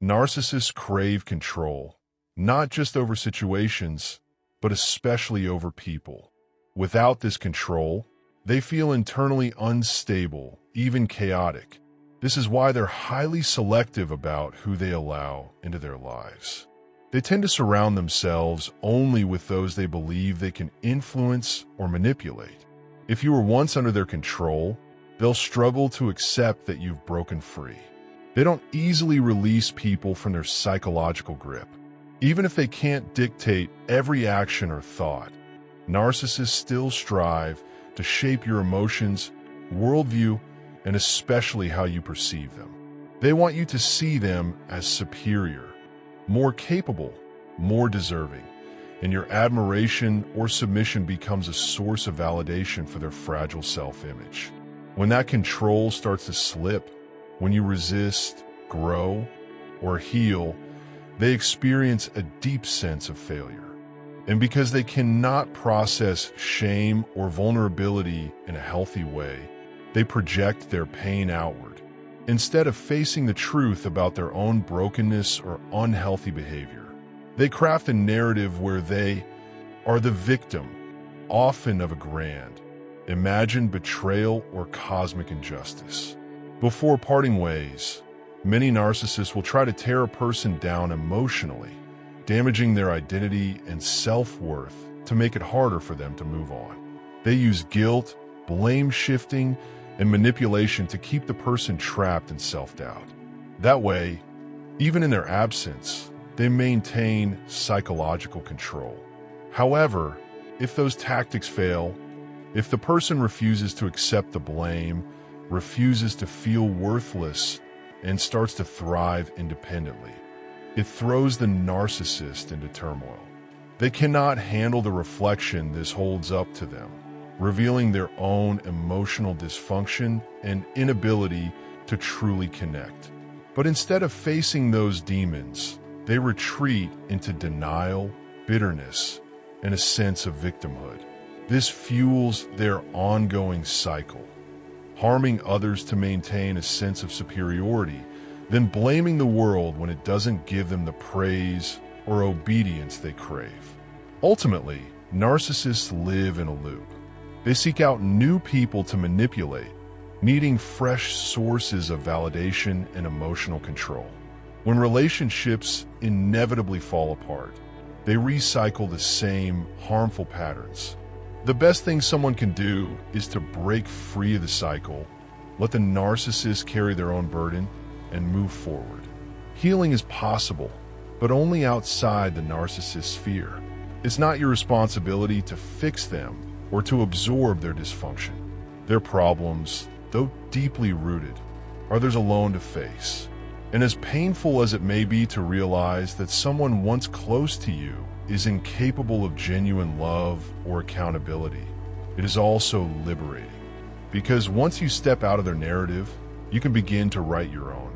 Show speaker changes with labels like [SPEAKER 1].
[SPEAKER 1] Narcissists crave control, not just over situations, but especially over people. Without this control, they feel internally unstable, even chaotic. This is why they're highly selective about who they allow into their lives. They tend to surround themselves only with those they believe they can influence or manipulate. If you were once under their control, they'll struggle to accept that you've broken free. They don't easily release people from their psychological grip. Even if they can't dictate every action or thought, narcissists still strive to shape your emotions, worldview, and especially how you perceive them. They want you to see them as superior, more capable, more deserving, and your admiration or submission becomes a source of validation for their fragile self-image. When that control starts to slip, when you resist, grow, or heal, they experience a deep sense of failure. And because they cannot process shame or vulnerability in a healthy way, they project their pain outward, instead of facing the truth about their own brokenness or unhealthy behavior. They craft a narrative where they are the victim, often of a grand, imagined betrayal or cosmic injustice. Before parting ways, many narcissists will try to tear a person down emotionally, damaging their identity and self-worth to make it harder for them to move on. They use guilt, blame shifting, and manipulation to keep the person trapped in self-doubt. That way, even in their absence, they maintain psychological control. However, if those tactics fail, if the person refuses to accept the blame, refuses to feel worthless, and starts to thrive independently, it throws the narcissist into turmoil. They cannot handle the reflection this holds up to them, revealing their own emotional dysfunction and inability to truly connect. But instead of facing those demons, they retreat into denial, bitterness, and a sense of victimhood. This fuels their ongoing cycle, harming others to maintain a sense of superiority, then blaming the world when it doesn't give them the praise or obedience they crave. Ultimately, narcissists live in a loop. They seek out new people to manipulate, needing fresh sources of validation and emotional control. When relationships inevitably fall apart, they recycle the same harmful patterns. The best thing someone can do is to break free of the cycle, let the narcissist carry their own burden, and move forward. Healing is possible, but only outside the narcissist's sphere. It's not your responsibility to fix them or to absorb their dysfunction. Their problems, though deeply rooted, are theirs alone to face. And as painful as it may be to realize that someone once close to you is incapable of genuine love or accountability, it is also liberating. Because once you step out of their narrative, you can begin to write your own.